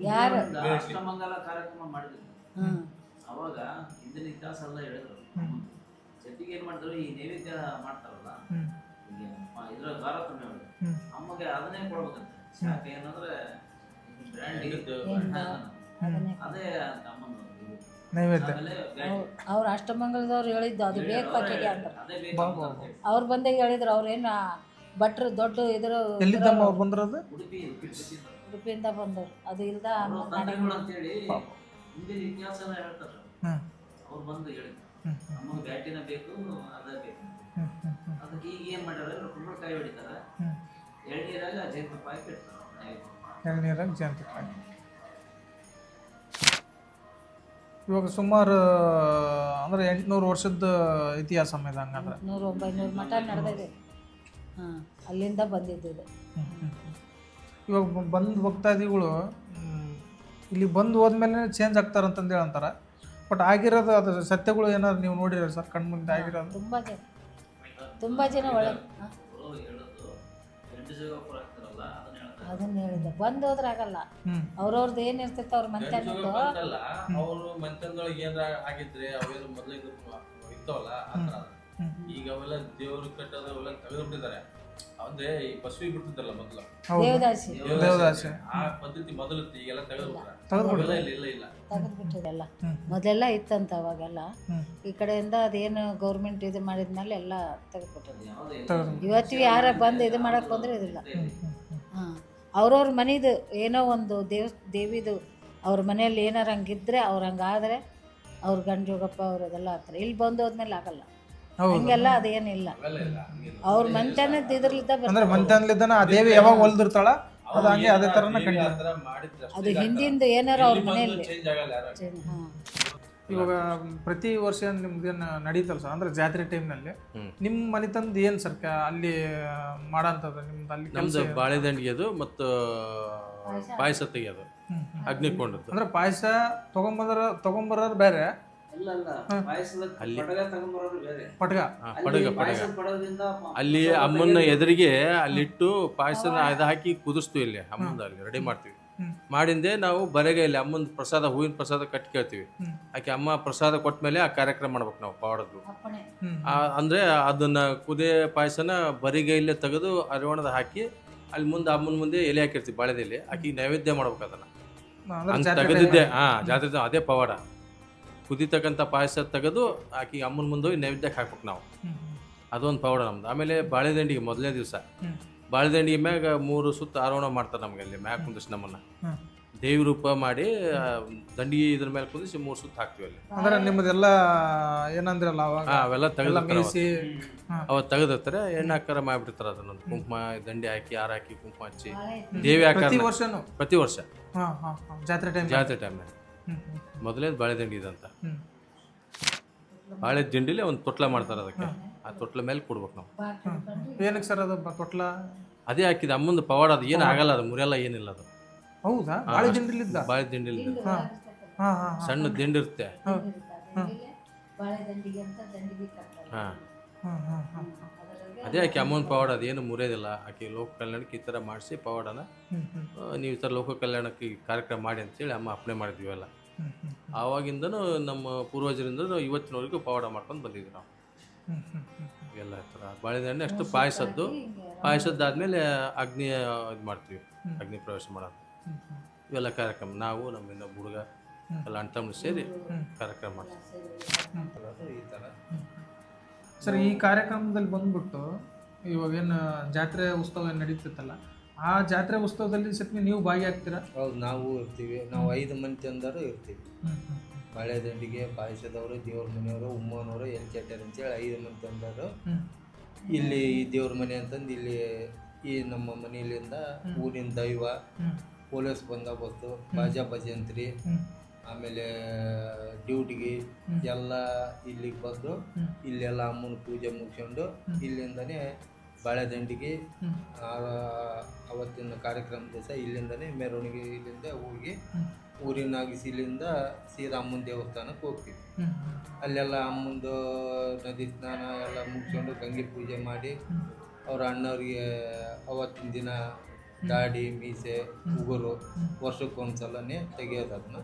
ಯಾರು ಅಷ್ಟಮಂಗಲ ಕಾರ್ಯಕ್ರಮ ಮಾಡಿದ್ರು. ಅವಾಗ ಹಿಂದಿನ ಇತಿಹಾಸ ಎಲ್ಲ ಹೇಳಿದ್ರು. ಜೊತೆಗೆ ಏನ್ ಮಾಡಿದ್ರು, ಈ ನೈವೇದ್ಯ ಮಾಡ್ತಾರಲ್ಲ, ಇದ್ರ ಗಾರತಮ್ಮೆ ಒಳಗೆ ಅಮ್ಮಗೆ ಅದನ್ನೇ ಕೊಡ್ಬೇಕಂತೆ. ಶಾಖ ಏನಂದ್ರೆ ಅದೇ ಅಮ್ಮನ ನೈವೇದ್ಯ. ಅವ್ರ ಅಷ್ಟಮಂಗಲದವ್ರು ಹೇಳಿದ್ದು ಅದು ಬೇಕು ಆಕೆಗೆ ಅಂತ. ಅವ್ರು ಬಂದಾಗ ಹೇಳಿದ್ರು. ಅವ್ರೇನು ಭಟ್ರು ದೊಡ್ಡ ಇದ್ರ ಎಲ್ಲಿದ್ದಮ್ಮ ಅವ್ರು ಬಂದಿರೋದು? ಉಡುಪಿಯಿಂದ ಬಂದವ್ರು. ಅದು ಇಲ್ದ ಅಂತೇಳಿ ಹಿಂದಿನ ಇತಿಹಾಸನ ಹೇಳ್ತಾರೆ. ಅವ್ರು ಬಂದು ಹೇಳಿದ್ರು ನಮಗೆ ಬ್ಯಾಟಿನ ಬೇಕು, ಅದ ಬೇಕು. ಅದಕ್ಕೆ ಈಗ ಏನ್ ಮಾಡ್ಯಾರ, ಕುಂಬಳಕಾಯಿ ಹೊಡಿತಾರ, ಎಳ್ನೀರಾಗ ಜೇನುತುಪ್ಪಾಯಿ ಇಡ್ತಾರೆ. ಎಳ್ನೀರಾಗ ಜೇನುತುಪ್ಪಾಯಿ. ಇವಾಗ ಸುಮಾರು ಅಂದ್ರೆ 800 ವರ್ಷದ ಇತಿಹಾಸ ಇದೆ ಹಂಗಂದ್ರೆ. 800-900 ಮಠ ನಡೆದಿದೆ. ಅಲ್ಲಿಂದ ಬಂದಿದ್ದು. ಇವಾಗ ಬಂದು ಭಕ್ತಾದಿಗಳು ಇಲ್ಲಿ ಬಂದು ಹೋದ್ಮೇಲೆ ಚೇಂಜ್ ಆಗ್ತಾರಂತಂದೇಳಿ ಅಂತಾರೆ. ಬಟ್ ಆಗಿರೋದು ಅದು ಸತ್ಯಗಳು ಏನಾದ್ರು ನೀವು ನೋಡಿರ ಸರ್ ಕಣ್ಣು ಮುಂದೆ ಆಗಿರೋದು? ತುಂಬ ಜನ ಒಳ್ಳೆ ಅದನ್ನ ಹೇಳಿದ ಬಂದು ಹೋದ್ರೆ ಆಗಲ್ಲ. ಅವ್ರವ್ರದ್ದು ಏನಿರ್ತೈತೆ ಅವ್ರ ಮಂತ್ಯನದ್ದು. ಅವರು ಮಂತ್ಯನದೊಳಗೆ ಏನಾರ ಆಗಿದ್ರೆ ಅವೇನು ಮೊದಲಿಗೆ ಇರ್ತಾವಲ್ಲ ಈಗ ಅವೆಲ್ಲ ದೇವ್ರು ಕಟ್ಟೋದು ಅವೆಲ್ಲ ತೆಗೆದುಬಿಟ್ಟಿದ್ದಾರೆ. ಅಂದ್ರೆ ಈ ಬಸವಿ ಬಿಡ್ತಿದ್ದಲ್ಲ ಮೊದಲು ದೇವದಾಸಿ ಆ ಪದ್ಧತಿ ಮೊದಲು ಈಗೆಲ್ಲ ತೆಗೆದುಬಿಟ್ರೆ ತೆಗೆದ್ಬಿಟ್ಟಿದೆಲ್ಲ. ಮೊದಲೆಲ್ಲ ಇತ್ತಂತ ಅವಾಗೆಲ್ಲ. ಈ ಕಡೆಯಿಂದ ಅದೇನು ಗೌರ್ಮೆಂಟ್ ಇದು ಮಾಡಿದ್ಮೇಲೆ ಎಲ್ಲ ತೆಗೆದ್ಬಿಟ್ಟಿದೆ. ಇವತ್ತಿಗೆ ಯಾರ ಬಂದು ಇದು ಮಾಡಕ್ ಬಂದ್ರೆ ಇದಿಲ್ಲ. ಅವ್ರವ್ರ ಮನೆದು ಏನೋ ಒಂದು ದೇವಿದು ಅವ್ರ ಮನೆಯಲ್ಲಿ ಏನಾರು ಹಂಗಿದ್ರೆ ಅವ್ರು ಹಂಗಾದ್ರೆ ಅವ್ರ ಗಂಡು ಜೋಗಪ್ಪ ಅವ್ರು ಅದೆಲ್ಲ ಆಗ್ತಾರೆ. ಇಲ್ಲಿ ಬಂದು ಹೋದ್ಮೇಲೆ ಆಗಲ್ಲ ಹಂಗೆಲ್ಲ. ಅದೇನಿಲ್ಲ. ಅವ್ರ ಮಂತ್ಯನದ್ದು ಇದ್ರಲ್ಲಿದ್ದ ಅಂದ್ರೆ ಮಂತ್ಯನಲ್ಲಿದ್ದಾನ ಆ ದೇವಿ ಯಾವಾಗ ಹೊಲ್ದಿರ್ತಾಳ ಅದು ಹಂಗೆ ಅದೇ ತರನ ಅದು ಹಿಂದಿಂದ ಏನಾರು ಅವ್ರ ಮನೆಯಲ್ಲಿ. ಇವಾಗ ಪ್ರತಿ ವರ್ಷ ನಿಮ್ದೇನು ನಡೀತಲ್ಲ ಸರ್, ಅಂದ್ರೆ ಜಾತ್ರೆ ಟೈಮ್ನಲ್ಲಿ ನಿಮ್ಮ ಮನೆ ತಂದು ಏನು ಸರ್ ಅಲ್ಲಿ ಮಾಡೋಂಥದ್ದು ನಿಮ್ದು? ಅಲ್ಲಿ ನಮ್ದು ಬಾಳೆದಂಡಿಗೆದು ಮತ್ತು ಪಾಯಸ ತೆಗಿಯೋದು, ಅಗ್ನಿಕೊಂಡದ್ದು. ಅಂದ್ರೆ ಪಾಯಸ ತಗೊಂಬರೋರು ಬೇರೆ, ಪಟ್ಗ ಅಲ್ಲಿ ಅಮ್ಮನ ಎದುರಿಗೆ ಅಲ್ಲಿಟ್ಟು ಪಾಯಸನ ಅದು ಹಾಕಿ ಕುದಿಸ್ತೀವಿ. ಇಲ್ಲಿ ಅಮ್ಮಂದ ಅಲ್ಲಿ ರೆಡಿ ಮಾಡ್ತೀವಿ. ಮಾಡಿಂದೆ ನಾವು ಬರೆಗೈಲಿ ಅಮ್ಮನ ಪ್ರಸಾದ, ಹೂವಿನ ಪ್ರಸಾದ ಕಟ್ಟಿ ಕೇಳ್ತೀವಿ. ಆಕೆ ಅಮ್ಮ ಪ್ರಸಾದ ಕೊಟ್ಟ ಮೇಲೆ ಆ ಕಾರ್ಯಕ್ರಮ ಮಾಡ್ಬೇಕು ನಾವು ಪಾವಡದ್ದು. ಅಂದ್ರೆ ಅದನ್ನ ಕುದೇ ಪಾಯಸನ ಬರಿಗೈಲೇ ತೆಗೆದು ಅರಿವಾಣದ ಹಾಕಿ ಅಲ್ಲಿ ಮುಂದೆ ಅಮ್ಮನ ಮುಂದೆ ಎಲೆ ಹಾಕಿರ್ತೀವಿ, ಬಾಳೆದೆಲೆ ಆಕಿ ನೈವೇದ್ಯ ಮಾಡ್ಬೇಕು. ಅದನ್ನ ಹಂಗೆ ತೆಗೆದಿದ್ದೆ ಜಾತ್ರೆ ಅದೇ ಪವಾಡ. ಕುದಿತಕ್ಕಂಥ ಪಾಯಸ ತೆಗೆದು ಆಕಿ ಅಮ್ಮನ ಮುಂದೆ ಹೋಗಿ ನೈವೇದ್ಯಕ್ಕೆ ಹಾಕ್ಬೇಕು ನಾವು. ಅದೊಂದು ಪವಾಡ ನಮ್ದು. ಆಮೇಲೆ ಬಾಳೆದಂಡಿಗೆ ಮೊದಲನೇ ದಿವಸ ಬಾಳೆದಂಡಿಗೆ ಮ್ಯಾಗ 3 ಸುತ್ತ ಆರೋಹಣ ಮಾಡ್ತಾರೆ ನಮ್ಗೆ. ಅಲ್ಲಿ ಮ್ಯಾಗ ಕುಂದಿಸಿ ನಮ್ಮನ್ನ ದೇವಿ ರೂಪ ಮಾಡಿ ದಂಡಿಗೆ ಇದ್ರ ಮೇಲೆ ಕುದಿಸಿ 3 ಸುತ್ತ ಹಾಕ್ತಿವಿ ಅಲ್ಲಿ. ಅಂದ್ರೆ ನಿಮ್ಮದೆಲ್ಲ ಏನಂದ್ರಲ್ಲ ಅವೆಲ್ಲ ತೆಗೆದಿರ್ತಾರೆ. ಅವತ್ತು ತೆಗೆದಿರ್ತಾರೆ, ಎಣ್ಣೆ ಹಾಕಾರ ಮಾಡಿಬಿಡ್ತಾರೆ. ಅದನ್ನೊಂದು ಕುಂಕುಮ ದಂಡಿ ಹಾಕಿ ಹಾರ ಹಾಕಿ ಕುಂಕುಮ ಹಚ್ಚಿ ದೇವಿ ಹಾಕಿ ಪ್ರತಿ ವರ್ಷ ಜಾತ್ರೆ ಟೈಮ್ ಮೊದಲೇ ಬಾಳೆದಂಡಿ ಇದಂತ. ಬಾಳೆ ದಿಂಡಿಲಿ ಒಂದು ತೊಟ್ಲ ಮಾಡ್ತಾರೆ. ಅದಕ್ಕೆ ಆ ತೊಟ್ಲ ಮೇಲೆ ಕೊಡ್ಬೇಕು ನಾವು. ಏನಕ್ಕೆ ಸರ್ ಅದು ತೊಟ್ಲ? ಅದೇ ಹಾಕಿದ ಅಮ್ಮಂದು ಪವಾಡ. ಅದು ಏನು ಆಗಲ್ಲ, ಅದು ಮುರಿಯಲ್ಲ, ಏನಿಲ್ಲ ಅದು. ಹೌದಾ? ಬಾಳೆ ದಿಂಡಿಲಿ ಸಣ್ಣ ದಿಂಡಿ ಇರುತ್ತೆ. ಅದೇ ಆಕೆ ಅಮ್ಮನ ಪವಾಡ. ಅದೇನು ಮುರಿಯೋದಿಲ್ಲ. ಆಕೆ ಲೋಕ ಕಲ್ಯಾಣಕ್ಕೆ ಈ ಥರ ಮಾಡಿಸಿ ಪವಾಡನ ನೀವು ಈ ಥರ ಲೋಕ ಕಲ್ಯಾಣಕ್ಕೆ ಕಾರ್ಯಕ್ರಮ ಮಾಡಿ ಅಂತೇಳಿ ಅಮ್ಮ ಅಪ್ಪಣೆ ಮಾಡಿದ್ವಿ ಎಲ್ಲ. ಆವಾಗಿಂದನೂ ನಮ್ಮ ಪೂರ್ವಜರಿಂದ ಇವತ್ತಿನವರೆಗೂ ಪವಾಡ ಮಾಡ್ಕೊಂಡು ಬಂದಿದ್ವಿ ನಾವು ಎಲ್ಲ ಥರ. ಬಾಳೆದಂಡೆ ಅಷ್ಟು ಪಾಯಸದ್ದಾದ್ಮೇಲೆ ಅಗ್ನಿ ಇದು ಮಾಡ್ತೀವಿ, ಅಗ್ನಿ ಪ್ರವೇಶ ಮಾಡೋದು. ಇವೆಲ್ಲ ಕಾರ್ಯಕ್ರಮ ನಾವು ನಮ್ಮ ಇನ್ನೊಬ್ಬ ಹುಡುಗ ಎಲ್ಲ ಅಣ್ಣ ತಮ್ಮ ಸೇರಿ ಕಾರ್ಯಕ್ರಮ ಮಾಡ್ತೀವಿ ಈ ಥರ. ಸರ್, ಈ ಕಾರ್ಯಕ್ರಮದಲ್ಲಿ ಬಂದ್ಬಿಟ್ಟು ಇವಾಗೇನು ಜಾತ್ರೆ ಉತ್ಸವ ಏನು ನಡೀತಿತ್ತಲ್ಲ, ಆ ಜಾತ್ರೆ ಉತ್ಸವದಲ್ಲಿ ಸತ್ಯ ನೀವು ಭಾಗಿಯಾಗ್ತೀರಾ? ಹೌದು, ನಾವು ಇರ್ತೀವಿ. ನಾವು 5 ಮಂದಿ ತಂದರು ಇರ್ತೀವಿ. ಬಾಳೆದಂಡಿಗೆ ಪಾಯಸದವರು, ದೇವ್ರ ಮನೆಯವರು, ಉಮ್ಮನವರು, ಎಲ್ಚೆಟ್ಟರ್ ಅಂತೇಳಿ 5 ಮಂದಿ ತಂದರು. ಇಲ್ಲಿ ದೇವ್ರ ಮನೆ ಅಂತಂದು ಇಲ್ಲಿ ಈ ನಮ್ಮ ಮನೆಯಲ್ಲಿಂದ ಊರಿನ ದೈವ, ಪೊಲೀಸ್ ಬಂದೋಬಸ್ತು, ಬಾಜಾ ಭಜಂತ್ರಿ, ಆಮೇಲೆ ಡ್ಯೂಟಿಗೆ ಎಲ್ಲ ಇಲ್ಲಿಗೆ ಬಂದು ಇಲ್ಲೆಲ್ಲ ಅಮ್ಮನ ಪೂಜೆ ಮುಗಿಸ್ಕೊಂಡು ಇಲ್ಲಿಂದನೇ ಬಾಳೆದಂಡಿಗೆ ಅವತ್ತಿನ ಕಾರ್ಯಕ್ರಮ ದಿವಸ ಇಲ್ಲಿಂದನೇ ಮೆರವಣಿಗೆ ಇಲ್ಲಿಂದ ಹೋಗಿ ಊರಿನಾಗಿಸಿಲಿಂದ ಸೀದಾ ಅಮ್ಮನ ದೇವಸ್ಥಾನಕ್ಕೆ ಹೋಗ್ತೀವಿ. ಅಲ್ಲೆಲ್ಲ ಅಮ್ಮಂದು ನದಿ ಸ್ನಾನ ಎಲ್ಲ ಮುಗಿಸ್ಕೊಂಡು ಗಂಗೆ ಪೂಜೆ ಮಾಡಿ ಅವ್ರ ಅಣ್ಣವ್ರಿಗೆ ಅವತ್ತಿನ ದಿನ ದಾಡಿ ಮೀಸೆ ಉಗುರು ವರ್ಷಕ್ಕೊಂದ್ಸಲನೇ ತೆಗಿಯೋದು ಅದನ್ನ.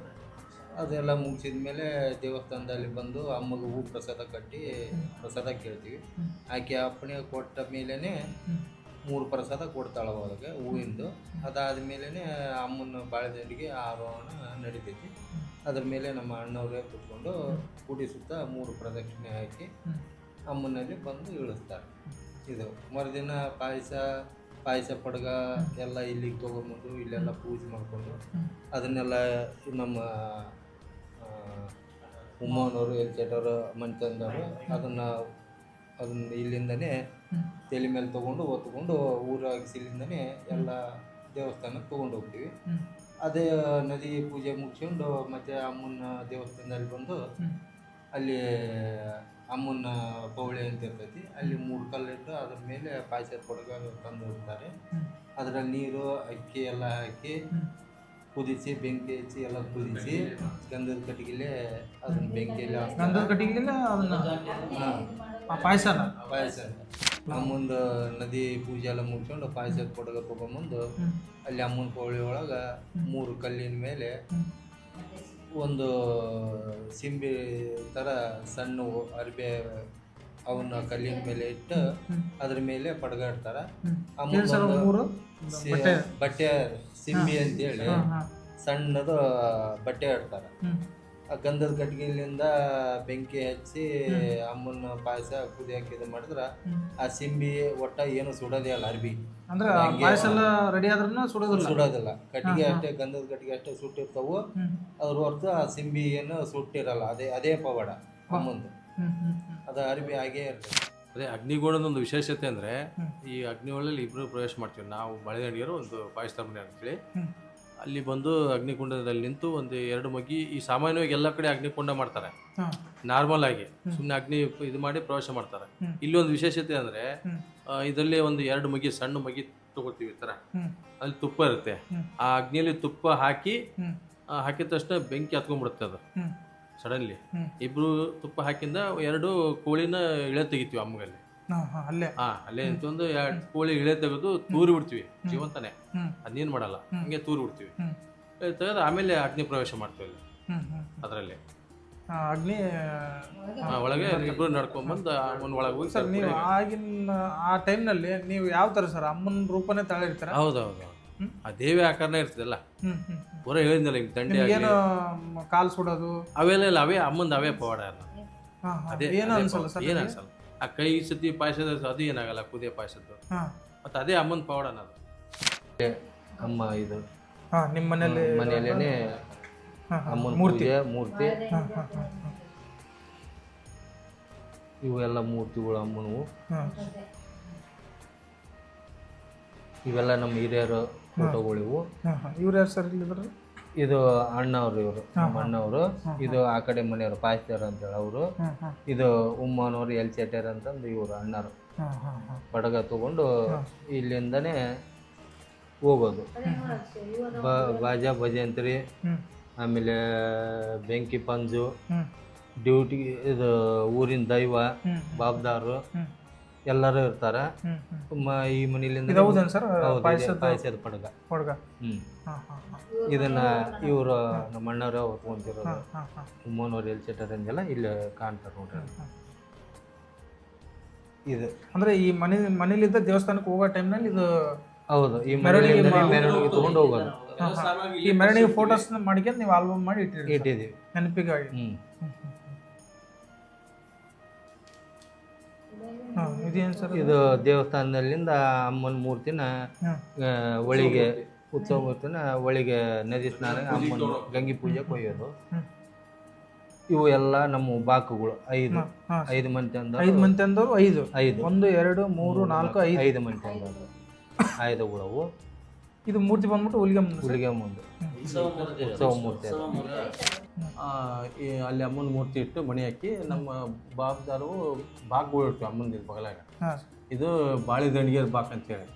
ಅದೆಲ್ಲ ಮುಗಿಸಿದ ಮೇಲೆ ದೇವಸ್ಥಾನದಲ್ಲಿ ಬಂದು ಅಮ್ಮಗೆ ಹೂ ಪ್ರಸಾದ ಕಟ್ಟಿ ಪ್ರಸಾದ ಕೇಳ್ತೀವಿ. ಆಕೆ ಅಪ್ಪಣೆ ಕೊಟ್ಟ ಮೇಲೇ 3 ಪ್ರಸಾದ ಕೊಡ್ತಾಳೆ ಒಳಗೆ ಹೂವಿಂದು. ಅದಾದಮೇಲೆ ಅಮ್ಮನ ಬಾಳೆದಂಡಿಗೆ ಆರೋಹಣ ನಡೀತೈತಿ. ಅದ್ರ ಮೇಲೆ ನಮ್ಮ ಅಣ್ಣವರೇ ಕೂತ್ಕೊಂಡು ಗುಡಿ ಸುತ್ತ 3 ಪ್ರದಕ್ಷಿಣೆ ಹಾಕಿ ಅಮ್ಮನಲ್ಲಿ ಬಂದು ಇಳಿಸ್ತಾರೆ. ಇದು ಮರುದಿನ ಪಾಯಸ ಪಡ್ಗ ಎಲ್ಲ ಇಲ್ಲಿಗೆ ತೊಗೊಂಬಂದು ಇಲ್ಲೆಲ್ಲ ಪೂಜೆ ಮಾಡಿಕೊಂಡು ಅದನ್ನೆಲ್ಲ ನಮ್ಮ ಉಮ್ಮನವರು ಎಲ್ಚೇಟವರು ಮನೆತಂದವರು ಅದನ್ನ ಇಲ್ಲಿಂದನೇ ತಲೆ ಮೇಲೆ ತೊಗೊಂಡು ಹೊತ್ಕೊಂಡು ಊರಾಗಿಸಿಲಿಂದನೇ ಎಲ್ಲ ದೇವಸ್ಥಾನಕ್ಕೆ ತೊಗೊಂಡು ಹೋಗ್ತೀವಿ. ಅದೇ ನದಿ ಪೂಜೆ ಮುಗಿಸ್ಕೊಂಡು ಮತ್ತೆ ಅಮ್ಮನ ದೇವಸ್ಥಾನದಲ್ಲಿ ಬಂದು ಅಲ್ಲಿ ಅಮ್ಮನ ಪೌಳಿ ಅಂತ ಇರ್ತೈತಿ, ಅಲ್ಲಿ 3 ಕಲ್ಲಿಟ್ಟು ಅದ್ರ ಮೇಲೆ ಪಾಯಸ ಪಡ್ಗ ತಂದು ಇರ್ತಾರೆ. ಅದರಲ್ಲಿ ನೀರು ಅಕ್ಕಿ ಎಲ್ಲ ಹಾಕಿ ಕುದಿಸಿ ಬೆಂಕಿ ಹಚ್ಚಿ ಎಲ್ಲ ಕುದಿಸಿ ಗಂಧದ ಕಟ್ಟಿಗೆಲೆ ಅದನ್ನ ಬೆಂಕಿಯಲ್ಲಿ ಗಂಧದ ಕಟ್ಟಿಗೆಲ್ಲ ಅದನ್ನ ಪಾಯಸ ಅಮ್ಮಂದು ನದಿ ಪೂಜೆ ಎಲ್ಲ ಮುಗಿಸ್ಕೊಂಡು ಪಾಯಸದ ಪಡ್ಗ ತೊಗೊಂಬಂದು ಅಲ್ಲಿ ಅಮ್ಮನ ಪೌಳಿ ಒಳಗೆ 3 ಕಲ್ಲಿನ ಮೇಲೆ ಒಂದು ಸಿಂಬಿ ಥರ ಸಣ್ಣ ಅರ್ಬೆ ಅವನ್ನ ಕಲ್ಲಿನ ಮೇಲೆ ಇಟ್ಟು ಅದ್ರ ಮೇಲೆ ಪಡ್ಗ ಇಡ್ತಾರೆ. ಬಟ್ಟೆ ಸಿಂಬಿ ಅಂತೇಳಿ ಸಣ್ಣದು ಬಟ್ಟೆ ಇಡ್ತಾರೆ. ಆ ಗಂಧದ ಕಟ್ಟಿಗೆಲಿಂದ ಬೆಂಕಿ ಹಚ್ಚಿ ಅಮ್ಮನ ಪಾಯಸ ಕುದಿಯಾಕಿ ಇದು ಮಾಡಿದ್ರೆ ಆ ಸಿಂಬಿ ಒಟ್ಟ ಏನು ಸುಡೋದೇ ಅಲ್ಲ. ಅರ್ಬಿ ಅಂದ್ರೆ ಪಾಯಸ ಎಲ್ಲ ರೆಡಿ ಆದ್ರೂ ಸುಡೋದಿಲ್ಲ. ಕಟ್ಟಿಗೆ ಅಷ್ಟೇ, ಗಂಧದ ಕಟ್ಟಿಗೆ ಅಷ್ಟೇ ಸುಟ್ಟಿರ್ತಾವು. ಅದ್ರ ಹೊರತು ಆ ಸಿಂಬಿ ಏನು ಸುಟ್ಟಿರಲ್ಲ. ಅದೇ ಪವಾಡ ಅಮ್ಮಂದು. ಅದು ಅರ್ಬಿ ಹಾಗೇ ಇರ್ತದೆ. ಅದೇ ಅಗ್ನಿಗೋಳದೊಂದು ವಿಶೇಷತೆ ಅಂದರೆ ಈ ಅಗ್ನಿಗೋಳಲ್ಲಿ ಇಬ್ಬರು ಪ್ರವೇಶ ಮಾಡ್ತೀವಿ ನಾವು. ಬಳೆದಂಡಿಯರು ಒಂದು ಪಾಯಸ ಮನೆ ಅಂತೇಳಿ ಅಲ್ಲಿ ಬಂದು ಅಗ್ನಿಕುಂಡದಲ್ಲಿ ನಿಂತು ಒಂದು 2 ಮಗ್ಗಿ. ಈ ಸಾಮಾನ್ಯವಾಗಿ ಎಲ್ಲ ಕಡೆ ಅಗ್ನಿಕುಂಡ ಮಾಡ್ತಾರೆ ನಾರ್ಮಲ್ ಆಗಿ, ಸುಮ್ಮನೆ ಅಗ್ನಿ ಇದು ಮಾಡಿ ಪ್ರವೇಶ ಮಾಡ್ತಾರೆ. ಇಲ್ಲಿ ಒಂದು ವಿಶೇಷತೆ ಅಂದರೆ ಇದರಲ್ಲಿ ಒಂದು 2 ಮಗ್ಗಿ ಸಣ್ಣ ಮಗ್ಗಿ ತಗೋತೀವಿ ಈ ಥರ. ಅಲ್ಲಿ ತುಪ್ಪ ಇರುತ್ತೆ. ಆ ಅಗ್ನಿಯಲ್ಲಿ ತುಪ್ಪ ಹಾಕಿದ ತಕ್ಷಣ ಬೆಂಕಿ ಹತ್ಕೊಂಡ್ಬಿಡುತ್ತೆ ಅದು ಸಡನ್ಲಿ. ಇಬ್ರು ತುಪ್ಪ ಹಾಕಿಂದ 2 ಕೋಳಿನ ಇಳೆ ತೆಗಿತೀವಿ ಅಮ್ಮಗಲ್ಲಿ. ಅಲ್ಲೇ ನಿಂತೊಂದು 2 ಕೋಳಿ ಇಳೆ ತೆಗೆದು ತೂರಿ ಬಿಡ್ತೀವಿ ಜೀವಂತಾನೆ. ಅದೇನ್ ಮಾಡಲ್ಲ, ಹಂಗೆ ತೂರಿ ಬಿಡ್ತೀವಿ. ತೆಗೆದು ಆಮೇಲೆ ಅಗ್ನಿ ಪ್ರವೇಶ ಮಾಡ್ತೀವಿ ಅಲ್ಲಿ. ಅದರಲ್ಲಿ ಅಗ್ನಿ ಒಳಗೆ ಇಬ್ರು ನಡ್ಕೊಂಡ್ಬಂದು ಅಮ್ಮನ ಒಳಗೆ ಹೋಗಿ ಸರ್. ನೀವು ಆಗಿನ ಆ ಟೈಮ್ನಲ್ಲಿ ನೀವು ಯಾವ ಥರ ಸರ್ ಅಮ್ಮನ ರೂಪನೇ ತಳಿರ್ತೀರ? ಹೌದೌದು, ಆ ದೇವಿ ಆಕಾರನೇ ಇರ್ತದಲ್ಲ. ಹೊರ ಹೇಳಿದ್ನಲ್ಲ ಹಿಂಗೆ ದಂಡೆ ಏನು ಕಾಲು ಸುಡೋದು ಅವೆಲ್ಲ ಇಲ್ಲ, ಅವೇ ಅಮ್ಮಂದು ಅವೇ ಪವಾಡ ಎಲ್ಲ. ಅದೇ ಏನು ಅನ್ಸಲ್ಲ ಸರ್? ಏನು ಅನ್ಸಲ್ಲ. ಆ ಕೈ ಸತಿ ಪಾಯಸದ ಅದು ಏನಾಗಲ್ಲ, ಕುದಿಯ ಪಾಯಸದ್ದು. ಮತ್ತು ಅದೇ ಅಮ್ಮನ ಪವಾಡ ಅನ್ನೋದು. ಅಮ್ಮ ಇದು ನಿಮ್ಮ ಮನೆಯಲ್ಲೇ ಅಮ್ಮನ ಮೂರ್ತಿ. ಇವೆಲ್ಲ ಮೂರ್ತಿಗಳು ಅಮ್ಮನವು. ಇವೆಲ್ಲ ನಮ್ಮ ಹಿರಿಯರ ಫೋಟೋಗಳಿವು. ಇವ್ರು ಯಾರು ಸರ್ ಇಲ್ಲಿದ್ರು? ಇದು ಅಣ್ಣವ್ರು, ಇವರು ನಮ್ಮ ಅಣ್ಣವರು. ಇದು ಆ ಕಡೆ ಮನೆಯವರು ಪಾಯಸ್ತಾರ ಅಂತೇಳಿ ಅವರು. ಇದು ಉಮ್ಮನವರು ಎಲ್ಚೇಟರ್ ಅಂತಂದು ಇವರು ಅಣ್ಣರು. ಪಡಗ ತಗೊಂಡು ಇಲ್ಲಿಂದನೇ ಹೋಗೋದು. ಬಾಜಾ ಭಜಂತ್ರಿ, ಆಮೇಲೆ ಬೆಂಕಿ ಪಂಜು, ಡ್ಯೂಟಿ, ಇದು ಊರಿನ ದೈವ ಬಾಬ್ದಾರು ಎಲ್ಲರೂ ಇರ್ತಾರ. ಈ ಮನೆಯಿಂದ ಪಾಯಸದ ಪಡಗ. ಇದನ್ನ ಇವರು ನಮ್ಮ ಅಣ್ಣವ್ರ ಹೊತ್ಕೊಂತಿರೋದು. ಉಮ್ಮನವ್ರು ಎಲ್ಚೇಟರ್ ಅಂದೆಲ್ಲ ಇಲ್ಲಿ ಕಾಣ್ತಾರೆ ನೋಡ್ರಿ. ಇದು ಅಂದ್ರೆ ಈ ಮನೇಲಿದ್ದ ದೇವಸ್ಥಾನಕ್ಕೆ ಹೋಗೋ ಟೈಮ್ನಲ್ಲಿ ಇದು. ಹೌದು, ಈ ಮೆರವಣಿಗೆ ತಗೊಂಡು ಹೋಗೋದು. ಈ ಮೆರವಣಿಗೆ ಫೋಟೋಸ್ ಮಾಡ್ಕೊಂಡು ನೀವು ಆಲ್ಬಮ್ ಮಾಡಿ ಇಟ್ಟಿದ್ದೀವಿ ನೆನಪಿಗಾಗಿ. ಇದು ದೇವಸ್ಥಾನದಲ್ಲಿಂದ ಅಮ್ಮನ ಮೂರ್ತಿನ ಒಳಿಗೆ ಉತ್ಸವ ಮೂರ್ತಿನ ಒಳಿಗೆ ನದಿ ಸ್ನಾನ, ಅಮ್ಮನ ಗಂಗೆ ಪೂಜೆ ಕೊಯ್ಯೋದು. ಇವು ಎಲ್ಲ ನಮ್ಮ ಬಾಕುಗಳು. 5 ಮಂದಿ ಅಂದವರು 5 ಮಂದಿ ಅಂದವರು 5 1 2 3 4 5 ಮಂದಿ ಅಂದವರು ಆಯುಧಗಳವು. ಇದು ಮೂರ್ತಿ ಬಂದ್ಬಿಟ್ಟು ಹುಲಿಗೆ ಮುಂದೆ ಉತ್ಸವ ಮೂರ್ತಿ. ಅಲ್ಲಿ ಅಮ್ಮನ ಮೂರ್ತಿ ಇಟ್ಟು ಮಣಿ ಹಾಕಿ ನಮ್ಮ ಬಾಬ್ದಾರು ಬಾಕ್ಗಳು ಇರ್ತೀವಿ ಅಮ್ಮನ ಬಗಲಾಗ. ಇದು ಬಾಳಿದಂಡಿಗೆರ ಬಾಕ್ ಅಂತೇಳಿ.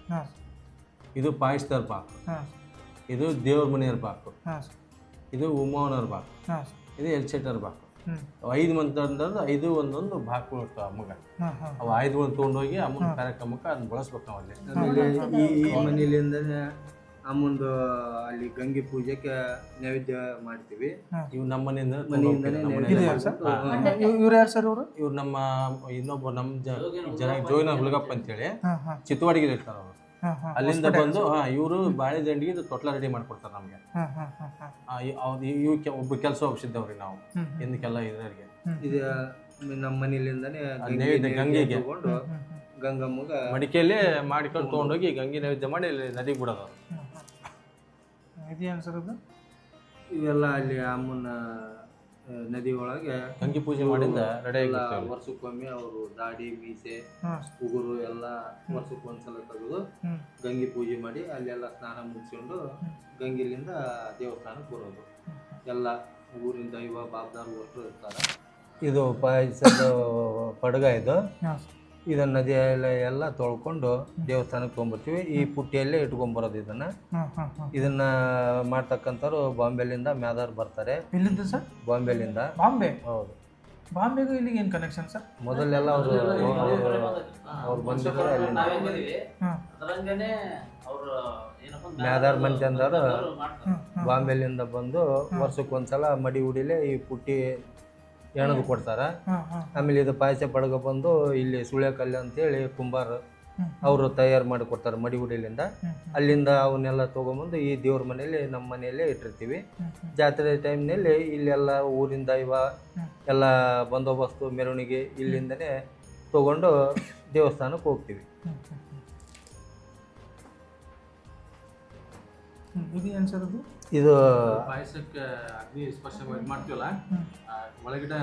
ಇದು ಪಾಯಸ್ತಾರ ಬಾಕ್. ಇದು ದೇವ್ರ ಮನೆಯವ್ರ ಬಾಕು. ಇದು ಉಮ್ಮವನವ್ರ ಬಾಕ್. ಇದು ಎಲ್ಚೇಟರ್ ಬಾಕು. 5 ಮಂದಿ ಅಂದ್ರೆ 5 ಒಂದೊಂದು ಬಾಕ್ಗಳು ಇರ್ತಾವೆ ಅಮ್ಮಗ. ಅವು ಆಯುಧಗಳನ್ನ ತೊಗೊಂಡೋಗಿ ಅಮ್ಮನ ಕಾರ್ಯಕ್ರಮಕ್ಕೆ ಅದನ್ನ ಬಳಸ್ಬೇಕು ನಾವು ಅಲ್ಲಿ. ಆಮೇಲೆ ಈ ಮನೆಯಲ್ಲಿಂದ ಅಮ್ಮಂದು ಅಲ್ಲಿ ಗಂಗೆ ಪೂಜೆಗೆ ನೈವೇದ್ಯ ಮಾಡ್ತೀವಿ. ಇವ್ ನಮ್ಮ ಮನೆಯಿಂದ ಮನೆಯಿಂದನೇ ಇದು ಯಾರು ಸರ್ ಇವ್ರು ಯಾರು ಸರ್ ಇವರು? ಇವ್ರು ನಮ್ಮ ಇನ್ನೊಬ್ಬ ನಮ್ಮ ಜನ ಜೋಯಿನ ಹುಡುಗಪ್ಪ ಅಂತೇಳಿ ಚಿತ್ತವಾಡಿಗೆ ಇರ್ತಾರ ಅವರು. ಅಲ್ಲಿಂದ ಬಂದು ಇವರು ಬಾಳೆ ದಂಡಿಗೆ ಇದು ತೊಟ್ಲ ರೆಡಿ ಮಾಡ್ಕೊಡ್ತಾರೆ ನಮ್ಗೆ. ಒಬ್ಬ ಕೆಲಸ ಒಪ್ಸಿದ್ದವ್ರಿ ನಾವು ಹಿಂದಕ್ಕೆಲ್ಲ ಇದ್ರಿಗೆ ಇದು ನಮ್ಮ ಮನೆಯಿಂದನೇ ಗಂಗೆಗೆ ತಗೊಂಡು ಗಂಗಮ್ಮಗ ಮಡಿಕೆಯಲ್ಲಿ ಮಾಡಿಕೊಂಡು ತೊಗೊಂಡೋಗಿ ಗಂಗೆ ನೈವೇದ್ಯ ಮಾಡಿ ಇಲ್ಲಿ ನದಿಗೆ ಬಿಡೋದು. ಇದೇನು ಸರ್ ಅದು? ಇವೆಲ್ಲ ಅಲ್ಲಿ ಅಮ್ಮನ ನದಿ ಒಳಗೆ ಗಂಗೆ ಪೂಜೆ ಮಾಡಿಂದ ರೆಡಿ ಎಲ್ಲ ವರ್ಷಕ್ಕೊಮ್ಮೆ ಅವರು ದಾಡಿ ಮೀಸೆ ಉಗುರು ಎಲ್ಲ ವರ್ಷಕ್ಕೊಂದ್ಸಲ ತೆಗೆದು ಗಂಗೆ ಪೂಜೆ ಮಾಡಿ ಅಲ್ಲೆಲ್ಲ ಸ್ನಾನ ಮುಗಿಸ್ಕೊಂಡು ಗಂಗೆಲಿಂದ ದೇವಸ್ಥಾನಕ್ಕೆ ಬರೋದು. ಎಲ್ಲ ಊರಿನ ದೈವ ಬಾಬ್ದಾರು ಅಷ್ಟು ಇರ್ತಾರೆ. ಇದು ಪಾಯಸದ ಪಡಗ ಇದು. ಇದನ್ನ ನದಿಯಲ್ಲ ಎಲ್ಲ ತೊಳ್ಕೊಂಡು ದೇವಸ್ಥಾನಕ್ಕೆ ತೊಗೊಂಬರ್ತೀವಿ. ಈ ಪುಟ್ಟಿಯಲ್ಲೇ ಇಟ್ಕೊಂಡ್ಬರೋದು ಇದನ್ನ ಮಾಡ್ತಕ್ಕಂಥವ್ರು ಬಾಂಬೆಲಿಂದ ಮ್ಯಾದಾರ್ ಬರ್ತಾರೆ. ಎಲ್ಲಿಂದ ಸರ್? ಬಾಂಬೆಲಿಂದ. ಬಾಂಬೆ? ಹೌದು. ಬಾಂಬೆಗೂ ಇಲ್ಲಿಗೆ ಏನು ಕನೆಕ್ಷನ್ ಸರ್? ಮೊದಲೆಲ್ಲ ಅವ್ರು ಬಂದಿದ್ರು ಅಲ್ಲಿಂದ. ಮ್ಯಾದಾರ್ ಮಂದಿ ಅಂದವರು ಬಾಂಬೆಲಿಂದ ಬಂದು ವರ್ಷಕ್ಕೊಂದ್ಸಲ ಮಡಿ ಉಡಿಲೆ ಈ ಪುಟ್ಟಿ ಎಣದು ಕೊಡ್ತಾರ. ಆಮೇಲೆ ಇದು ಪಾಯಸ ಪಡಗ ಬಂದು ಇಲ್ಲಿ ಸುಳ್ಯಕಲ್ಲು ಅಂತೇಳಿ ಕುಂಬಾರ ಅವರು ತಯಾರು ಮಾಡಿ ಕೊಡ್ತಾರೆ ಮಡಿ ಉಡಿಲಿಂದ. ಅಲ್ಲಿಂದ ಅವನ್ನೆಲ್ಲ ತೊಗೊಂಬಂದು ಈ ದೇವ್ರ ಮನೆಯಲ್ಲಿ ನಮ್ಮ ಮನೆಯಲ್ಲೇ ಇಟ್ಟಿರ್ತೀವಿ. ಜಾತ್ರೆ ಟೈಮ್ನಲ್ಲಿ ಇಲ್ಲೆಲ್ಲ ಊರಿನ ದೈವ ಎಲ್ಲ ಬಂದೋಬಸ್ತು ಮೆರವಣಿಗೆ ಇಲ್ಲಿಂದನೇ ತೊಗೊಂಡು ದೇವಸ್ಥಾನಕ್ಕೆ ಹೋಗ್ತೀವಿ. ಇದು ಏನು ಸರ್ ಅದು? ಇದು ಪಾಯಸಕ್ಕೆ ಅಗ್ನಿ ಸ್ಪರ್ಶ ಮಾಡ್ತೀವಲ್ಲ, ಒಳಗಡೆ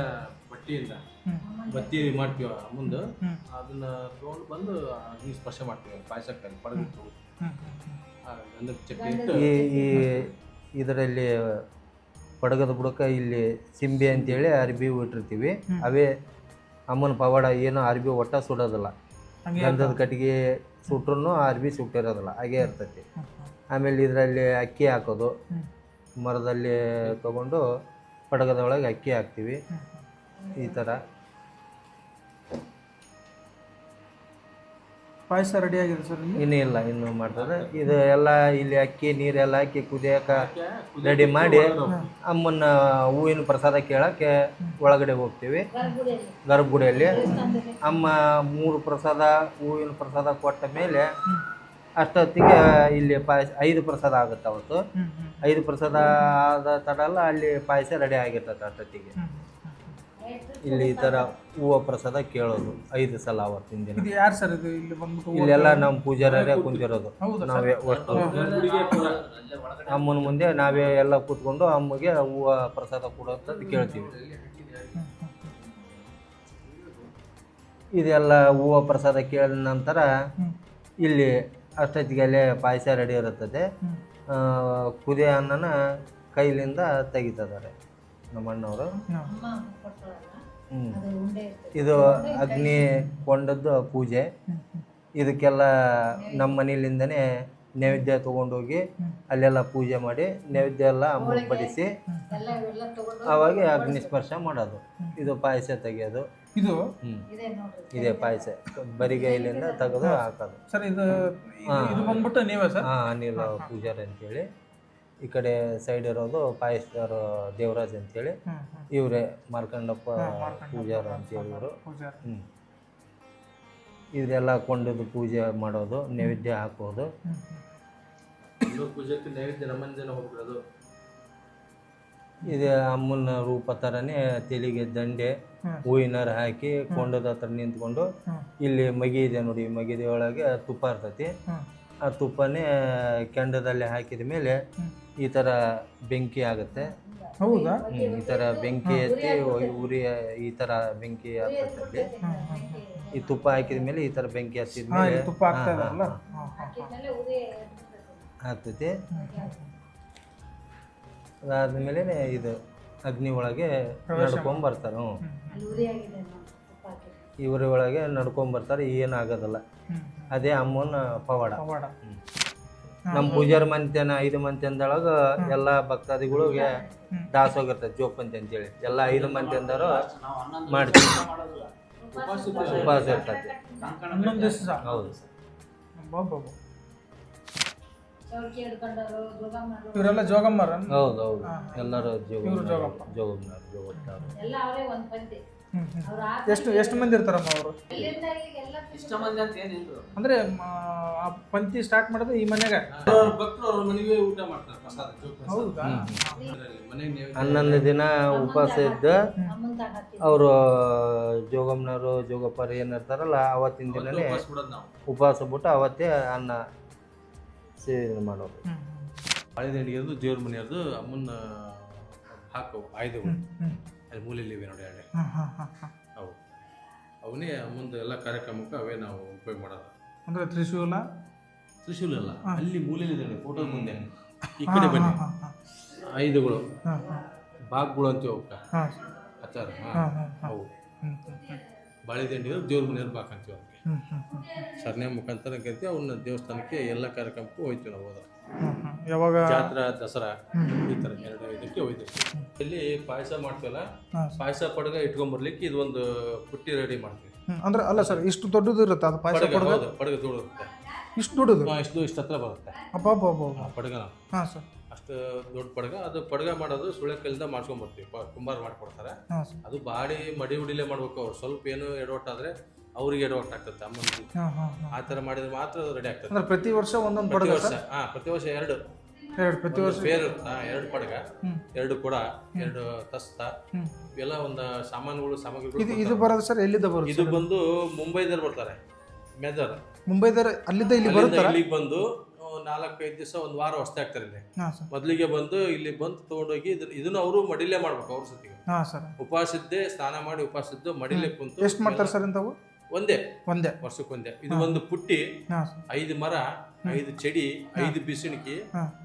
ಬಟ್ಟಿಯಿಂದ ಬತ್ತಿ ಮಾಡ್ತೀವ ಮುಂದೆ, ಅದನ್ನ ತಗೊಂಡು ಬಂದು ಅಗ್ನಿ ಸ್ಪರ್ಶ ಮಾಡ್ತೀವಿ ಪಾಯಸಕ್ಕೆ ಪಡೆದಿಟ್ಟು ಚಕ್ಲಿ ಇಟ್ಟು. ಈ ಇದರಲ್ಲಿ ಪಡಗದ ಬುಡಕ ಇಲ್ಲಿ ಸಿಂಬೆ ಅಂತೇಳಿ ಅರ್ಬಿ ಇಟ್ಟಿರ್ತೀವಿ. ಅವೇ ಅಮ್ಮನ ಪವಾಡ ಏನು ಅರ್ಬಿ ಒಟ್ಟ ಸುಡೋದಿಲ್ಲ. ಗಂಧದ ಕಟ್ಟಿಗೆ ಸುಟ್ರು ಅರ್ಬಿ ಸುಟ್ಟಿರೋದಿಲ್ಲ, ಹಾಗೇ ಇರ್ತೈತಿ. ಆಮೇಲೆ ಇದರಲ್ಲಿ ಅಕ್ಕಿ ಹಾಕೋದು, ಮರದಲ್ಲಿ ತಗೊಂಡು ಪಡಗದ ಒಳಗೆ ಅಕ್ಕಿ ಹಾಕ್ತೀವಿ. ಈ ಥರ ಪಾಯಸ ರೆಡಿ ಆಗಿದೆ ಸರ್? ಇನ್ನೂ ಇಲ್ಲ, ಇನ್ನೂ ಮಾಡ್ತದೆ. ಇದು ಎಲ್ಲ ಇಲ್ಲಿ ಅಕ್ಕಿ ನೀರೆಲ್ಲ ಹಾಕಿ ಕುದಿಯೋಕೆ ರೆಡಿ ಮಾಡಿ ಅಮ್ಮನ ಹೂವಿನ ಪ್ರಸಾದ ಕೇಳೋಕ್ಕೆ ಒಳಗಡೆ ಹೋಗ್ತೀವಿ ಗರ್ಭಗುಡಿಯಲ್ಲಿ. ಅಮ್ಮ 3 ಪ್ರಸಾದ ಹೂವಿನ ಪ್ರಸಾದ ಕೊಟ್ಟ ಮೇಲೆ ಅಷ್ಟೊತ್ತಿಗೆ ಇಲ್ಲಿ ಪಾಯಸ 5 ಪ್ರಸಾದ ಆಗುತ್ತೆ. ಅವತ್ತು 5 ಪ್ರಸಾದ ಆದ ತಡಲ್ಲ ಅಲ್ಲಿ ಪಾಯಸ ರೆಡಿ ಆಗಿರ್ತದೆ ಅಷ್ಟೊತ್ತಿಗೆ. ಇಲ್ಲಿ ಈ ಥರ ಹೂವು ಪ್ರಸಾದ ಕೇಳೋದು 5 ಸಲ ಅವತ್ತಿನ ದಿನ. ಇದು ಯಾರು ಸರ್ ಇದು ಇಲ್ಲಿ ಬಂದ್ಬಿಟ್ಟು? ಇಲ್ಲೆಲ್ಲ ನಮ್ಮ ಪೂಜಾರರೇ ಕುಂತಿರೋದು. ನಾವೇ ಅಷ್ಟು ಅಮ್ಮನ ಮುಂದೆ ನಾವೇ ಎಲ್ಲ ಕೂತ್ಕೊಂಡು ಅಮ್ಮಗೆ ಹೂವು ಪ್ರಸಾದ ಕೊಡೋಂಥದ್ದು ಕೇಳ್ತೀವಿ. ಇದೆಲ್ಲ ಹೂವು ಪ್ರಸಾದ ಕೇಳಿದ ನಂತರ ಇಲ್ಲಿ ಅಷ್ಟೊತ್ತಿಗೆ ಅಲ್ಲೇ ಪಾಯಸ ರೆಡಿ ಇರುತ್ತದೆ. ಕುದಿಯ ಅನ್ನನ ಕೈಲಿಂದ ತೆಗಿತಿದ್ದಾರೆ ನಮ್ಮ ಅಣ್ಣವರು. ಇದು ಅಗ್ನಿ ಕೊಂಡದ್ದು ಪೂಜೆ. ಇದಕ್ಕೆಲ್ಲ ನಮ್ಮ ಮನೆಯಲ್ಲಿಂದನೇ ನೈವೇದ್ಯ ತೊಗೊಂಡೋಗಿ ಅಲ್ಲೆಲ್ಲ ಪೂಜೆ ಮಾಡಿ ನೈವೇದ್ಯ ಎಲ್ಲ ಅಮ್ಮ ಬಡಿಸಿ ಅವಾಗ ಅಗ್ನಿ ಸ್ಪರ್ಶ ಮಾಡೋದು. ಇದು ಪಾಯಸ ತೆಗೆಯೋದು. ಇದು ಇದೇ ಪಾಯಸ ಬರಿಗೈಲಿಂದ ತೆಗೆದು ಹಾಕೋದು ಸರ್. ಇದು ಬಂದ್ಬಿಟ್ಟು ನೀವೇ ಸರ್? ಅನಿಲ್ ಪೂಜಾರಿ ಅಂತೇಳಿ. ಈ ಕಡೆ ಸೈಡ್ ಇರೋದು ಪಾಯಸರು ದೇವರಾಜ್ ಅಂತೇಳಿ, ಇವರೇ ಮಾರ್ಕಂಡಪ್ಪ ಪೂಜಾರ ಅಂತೇಳಿ ಇವರು. ಇದೆಲ್ಲ ಕೊಂಡದ್ದು ಪೂಜೆ ಮಾಡೋದು, ನೈವೇದ್ಯ ಹಾಕೋದು. ಪೂಜೆಗೆ ನೈವೇದ್ಯ ನಮ್ಮಂದಿನ ಹೋಗ್ಬಿಡೋದು. ಇದು ಅಮ್ಮನ ರೂಪ ಥರನೇ ತೆಲಿಗೆ ದಂಡೆ ಹೂವಿನಾರ ಹಾಕಿ ಕೊಂಡದ ಹತ್ರ ನಿಂತ್ಕೊಂಡು ಇಲ್ಲಿ ಮಗಿ ಇದೆ ನೋಡಿ, ಮಗಿದೆ ಒಳಗೆ ತುಪ್ಪ ಇರ್ತೈತಿ. ಆ ತುಪ್ಪನೇ ಕೆಂಡದಲ್ಲಿ ಹಾಕಿದ ಮೇಲೆ ಈ ಥರ ಬೆಂಕಿ ಆಗುತ್ತೆ. ಹೌದಾ? ಈ ಥರ ಬೆಂಕಿ ಎತ್ತಿ ಉರಿ ಈ ಥರ ಬೆಂಕಿ ಆಗ್ತೈತಿ. ಈ ತುಪ್ಪ ಹಾಕಿದ ಮೇಲೆ ಈ ಥರ ಬೆಂಕಿ ಹತ್ತಿದ ಮೇಲೆ ತುಪ್ಪ ಆಗ್ತೈತಿ. ಅದಾದ್ಮೇಲೆ ಇದು ಅಗ್ನಿ ಒಳಗೆ ನಡ್ಕೊಂಬರ್ತಾರೆ. ಇವ್ರ ಒಳಗೆ ನಡ್ಕೊಂಬರ್ತಾರೆ, ಏನಾಗೋದಿಲ್ಲ. ಅದೇ ಅಮ್ಮನ ಪವಾಡ. ನಮ್ಮ ಪೂಜಾರಿ ಮಂತ್ಯನ 5 ಮಂತ್ಯನದೊಳಗೆ ಎಲ್ಲ ಭಕ್ತಾದಿಗಳಿಗೆ ದಾಸೋಗಿರ್ತದೆ ಜೋಪಂತಿ ಅಂತೇಳಿ. ಎಲ್ಲ 5 ಮಂತ್ಯನದವರು ಮಾಡ್ತೀವಿ, ಉಪವಾಸ ಇರ್ತದೆ. ಹೌದು. ಚೌಕಿ ಹಿಡ್ಕೊಂಡವರು ಜೋಗಮ್ಮರು ಇವರೆಲ್ಲ ಜೋಗಮ್ಮರ ಹೌದು ಹೌದು ಎಲ್ಲರೂ ಇವ್ರು ಜೋಗಪ್ಪ. ಜೋಗಪ್ಪನವ್ರು ಎಲ್ಲ ಅವರೇ ಒಂದು ಪಂಕ್ತಿ ಅವ್ರು ಎಷ್ಟು ಮಂದಿ ಇರ್ತಾರಮ್ಮ ಅವರು? ಎಲ್ಲಿಂದ ಇಲ್ಲಿಗೆಲ್ಲ ಇಷ್ಟ ಮಂದಿ ಅಂತ ಏನಿಲ್ಲ. ಅಂದ್ರೆ ಆ ಪಂಕ್ತಿ ಸ್ಟಾರ್ಟ್ ಮಾಡೋದು ಈ ಮನೆಗೆ. ಭಕ್ತರು ಅವ್ರ ಮನೆಗೆ ಊಟ ಮಾಡ್ತಾರೆ ಪ್ರಸಾದ. ಹೌದಾ? ಮನೆಗೆ 11 ದಿನ ಉಪವಾಸ ಇದ್ದು ಅಮ್ಮನ ತಗೊಂಡು ಅವರು ಜೋಗಮ್ಮನವರು ಜೋಗಪ್ಪರು ಏನಿರ್ತಾರಲ್ಲ ಅವತ್ತಿನ ದಿನನೇ ಬಿಡೋದು ನಾವು. ಉಪವಾಸ ಬಿಟ್ಟು ಅವತ್ತೇ ಅನ್ನ ಸೇವನೆ ಮಾಡೋದು. ಬಾಳೆ ದಂಡಿಗೆದು ದೇವ್ರ ಮನೆಯದು ಅಮ್ಮನ ಹಾಕವು ಆಯುಧಗಳು ಅಲ್ಲಿ ಮೂಲೆಯಲ್ಲಿ ನೋಡಿ ಹಳೆ ಅವು ಅವನೇ ಅಮ್ಮಂದು ಎಲ್ಲ ಕಾರ್ಯಕ್ರಮಕ್ಕೆ ಅವೇ ನಾವು ಉಪಯೋಗ ಮಾಡೋದು. ಅಂದ್ರೆ ತ್ರಿಶೂಲ ತ್ರಿಶೂಲ ಅಲ್ಲ, ಅಲ್ಲಿ ಮೂಲೆಯಲ್ಲಿ ಫೋಟೋ ಮುಂದೆ ಈ ಕಡೆ ಬನ್ನಿ ಆಯುಧಗಳು ಬಾಗ್ಗಳು ಅಂತೀವಿ ಅವಕ್ಕ ಆಚಾರ ಅವು ಬಾಳೆ ದಂಡಿಗೆ ದೇವ್ರ ಮನೆಯವ್ರು ಬಾಕ್ ಅಂತೀವಿ ಅವಕ್ಕೆ ಸರ್ನೆ ಮುಖಾಂತರ ಕರಿತೀವಿ. ಅವನ್ನ ದೇವಸ್ಥಾನಕ್ಕೆ ಎಲ್ಲ ಕಾರ್ಯಕ್ರಮಕ್ಕೂ ಹೋಯ್ತೀವಿ ನಾವು. ಹೋದ ಯಾವಾಗ ಜಾತ್ರಾ ದಸರಾ ಈ ಥರ 2 ಇದಕ್ಕೆ ಹೋಯ್ತೀವಿ. ಇಲ್ಲಿ ಪಾಯಸ ಮಾಡ್ತೀವಲ್ಲ, ಪಾಯಸ ಪಡಗ ಇಟ್ಕೊಂಡ್ಬರ್ಲಿಕ್ಕೆ ಇದೊಂದು ಪುಟ್ಟಿ ರೆಡಿ ಮಾಡ್ತೀವಿ. ಅಂದ್ರೆ ಅಲ್ಲ ಸರ್, ಇಷ್ಟು ದೊಡ್ಡದು ಇರುತ್ತೆ ಅದು ಪಾಯಸ ಪಡಗ ಪಡ್ಗ? ಹೌದು, ಪಡಗ ದೊಡ್ಡದಿರುತ್ತೆ. ಇಷ್ಟು ದೊಡ್ಡದು? ಇಷ್ಟು ಹತ್ರ ಬರುತ್ತೆ ಅಪ್ಪ ಅಪ್ಪ ಅಪ್ಪ. ಪಡಗ. ಹಾಂ ಸರ್. ಅಷ್ಟು ದೊಡ್ಡ ಪಡಗ. ಅದು ಪಡಗ ಮಾಡೋದು ಸುಳೆ ಕಲ್ಲಿಂದ ಮಾಡ್ಕೊಂಡ್ಬರ್ತೀವಿ. ಕುಂಬಾರ ಮಾಡ್ಕೊಡ್ತಾರೆ. ಹಾಂ ಸರ್. ಅದು ಬಾಡಿ ಮಡಿ ಉಡಿಲೇ ಮಾಡ್ಬೇಕು. ಅವ್ರು ಸ್ವಲ್ಪ ಏನು ಎಡವಟ್ಟಾದ್ರೆ ಅವ್ರಿಗೆ ಎಡವಟ್ಟು ಆಗ್ತದೆ ಅಮ್ಮನಿಗೆ. ಹಾಂ ಹಾಂ ಹಾಂ. ಆ ಥರ ಮಾಡಿದ್ರೆ ಮಾತ್ರ ರೆಡಿ ಆಗ್ತದೆ. ಅಂದ್ರೆ ಪ್ರತಿ ವರ್ಷ ಒಂದೊಂದು ಪ್ರತಿ ಪಡ್ಗ ವರ್ಷ ಸರ್? ಪ್ರತಿ ವರ್ಷ 2 ಪ್ರತಿ ವರ್ಷ ಬೇರೆ 2 ಪಡಗ, 2 ಕೊಡ, 2 ತಸ್ತ, ಇವೆಲ್ಲ ಒಂದು ಸಾಮಗ್ರಿಗಳು. ಇದು ಬರೋದು ಸರ್ ಎಲ್ಲಿಂದ ಬರುತ್ತೆ? ಇದು ಬಂದು ಮುಂಬೈದಲ್ಲಿ ಬರ್ತಾರೆ. ಮೆದರ್ ಮುಂಬೈದರ ಅಲ್ಲಿಂದ ಇಲ್ಲಿ ಬರುತ್ತಾರೆ? ಇಲ್ಲಿಗೆ ಬಂದು 4-5 ದಿವಸ ಒಂದು ವಾರ ಹೊಸ್ತಾ ಆಗ್ತಾರೆ ಇಲ್ಲಿ. ಹಾಂ ಸರ್. ಮೊದಲಿಗೆ ಬಂದು ಇಲ್ಲಿ ಬಂದು ತೊಗೊಂಡೋಗಿ ಇದನ್ನು ಅವರು ಮಡಿಲೇ ಮಾಡ್ಬೇಕು. ಅವ್ರ ಸತಿಗೆ ಹಾಂ ಸರ್. ಉಪವಾಸಿದ್ದೆ, ಸ್ನಾನ ಮಾಡಿ ಉಪವಾಸಿದ್ದು ಮಡಿಲೇ ಕುಂತು. ಎಷ್ಟು ಮಾಡ್ತಾರೆ ಸರ್ ಇಂಥವು? ಒಂದೇ ಒಂದೇ ವರ್ಷಕ್ಕೊಂದೇ. ಇದು ಒಂದು ಪುಟ್ಟಿ, ಹಾಂ ಸರ್. 5 ಮರ, 5 ಚಡಿ, 5 ಬಿಸಿಣಿಕಿ,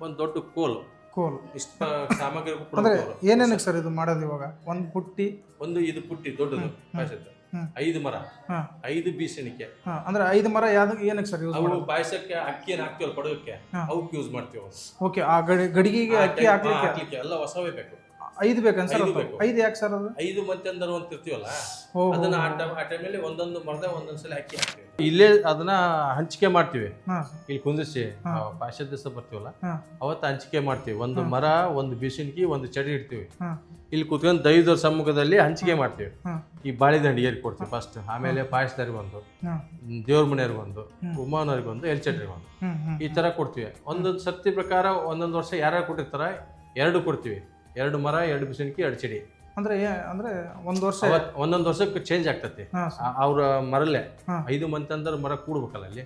ಒಂದು ದೊಡ್ಡ ಕೋಲು, ಇಷ್ಟ ಸಾಮಗ್ರಿ ಅಂದ್ರೆ ಏನೇನಕ್ಕೆ ಸರ್ ಇದು ಮಾಡೋದು ಇವಾಗ? ಒಂದು ಪುಟ್ಟಿ, ಇದು ಪುಟ್ಟಿ ದೊಡ್ಡದು ಪಾಯಸದ್ದು, 5 ಮರ, 5 ಬೀಸಣಿಕೆ. ಅಂದ್ರೆ 5 ಮರ ಯಾವ್ದು ಏನಕ್ಕೆ ಸರ್ ಯೂಸ್ ಅವು ಮಾಡೋದು? ಪಾಯಸಕ್ಕೆ ಅಕ್ಕಿಯನ್ನು ಹಾಕ್ತೀವಲ್ಲ ಪಡಗಕ್ಕೆ, ಅವಕ್ಕೆ ಯೂಸ್ ಮಾಡ್ತೀವಿ. ಓಕೆ. ಆ ಗಡಿಗೆಗೆ ಅಕ್ಕಿ ಹಾಕ್ಲಿಕ್ಕೆ ಎಲ್ಲ ಹೊಸವೇ ಬೇಕು. 5 ಬೇಕನ್ಸರ್? 5 ಬೇಕು. 5 ಯಾಕೆ ಸರ್ ಅದು? 5 ಮಂದಿ ಅಂದರು ಅಂತ ಇರ್ತೀವಲ್ಲ, ಅದನ್ನ ಆ ಟೈಮಲ್ಲಿ ಒಂದೊಂದು ಮರದ ಒಂದೊಂದ್ಸಲ ಅಕ್ಕಿ ಹಾಕ್ತೀವಿ. ಇಲ್ಲೇ ಅದನ್ನ ಹಂಚಿಕೆ ಮಾಡ್ತೀವಿ. ಇಲ್ಲಿ ಕುಂದಿಸಿ ಪಾಯಸದ ದಿವಸ ಬರ್ತೀವಲ್ಲ ಅವತ್ತು ಹಂಚಿಕೆ ಮಾಡ್ತೀವಿ. ಒಂದು ಮರ, ಒಂದು ಬೀಸಿನ್ಕಿ, ಒಂದು ಚಡಿ ಇಡ್ತೀವಿ. ಇಲ್ಲಿ ಕುತ್ಕೊಂಡು ದೈವದ ಸಮ್ಮುಖದಲ್ಲಿ ಹಂಚಿಕೆ ಮಾಡ್ತೀವಿ. ಈ ಬಾಳೆ ದಂಡಿಗೆ ಕೊಡ್ತೀವಿ ಫಸ್ಟ್, ಆಮೇಲೆ ಪಾಯಸದವ್ರಿಗೆ ಒಂದು, ದೇವ್ರ ಮನೆಯವ್ರಿಗೆ ಒಂದು, ಉಮ್ಮನವ್ರಿಗೆ ಒಂದು, ಎಲ್ಚಟ್ರಿಗೆ ಒಂದು, ಈ ತರ ಕೊಡ್ತೀವಿ. ಒಂದೊಂದು ಸತ್ಯ ಪ್ರಕಾರ ಒಂದೊಂದು ವರ್ಷ ಯಾರು ಕೊಟ್ಟಿರ್ತಾರ 2 ಕೊಡ್ತೀವಿ. 2 ಮರ, 2 ಬಿಸಿನ್ಕಿ, 2 ಚಡಿ. ಅಂದ್ರೆ ಒಂದು ವರ್ಷ ಒಂದೊಂದು ವರ್ಷಕ್ಕೆ ಚೇಂಜ್ ಆಗ್ತತಿ. ಅವ್ರ ಮರಲ್ಲೇ 5 ಮಂದಿ ಅಂದ್ರೆ ಮರ ಕೂಡ್ಬೇಕಲ್ಲ ಅಲ್ಲಿ.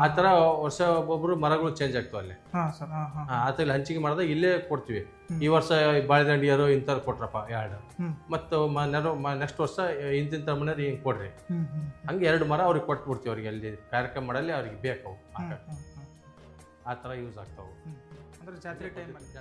ಆ ತರ ವರ್ಷ ಒಬ್ಬೊಬ್ರು ಮರಗಳು ಚೇಂಜ್ ಆಗ್ತಾವ ಅಲ್ಲಿ. ಆತ ಇಲ್ಲಿ ಹಂಚಿಕೆ ಮಾಡಿದಾಗ ಇಲ್ಲೇ ಕೊಡ್ತೀವಿ. ಈ ವರ್ಷ ಬಾಳೆದಂಡಿಯರು ಇಂಥವ್ರು ಕೊಟ್ರಪ್ಪ 2, ಮತ್ತು ನೆಕ್ಸ್ಟ್ ವರ್ಷ ಇಂತಿಂತ ಮನೆಯವ್ರು ಹಿಂಗೆ ಕೊಡ್ರಿ, ಹಂಗೆ 2 ಮರ ಅವ್ರಿಗೆ ಕೊಟ್ಬಿಡ್ತೀವಿ. ಅವ್ರಿಗೆ ಅಲ್ಲಿ ಕಾರ್ಯಕ್ರಮ ಮಾಡಲ್ಲಿ ಅವ್ರಿಗೆ ಬೇಕು, ಆ ಥರ ಯೂಸ್ ಆಗ್ತಾವೆ. ಅಂದ್ರೆ ಜಾತ್ರೆ ಟೈಮಲ್ಲಿ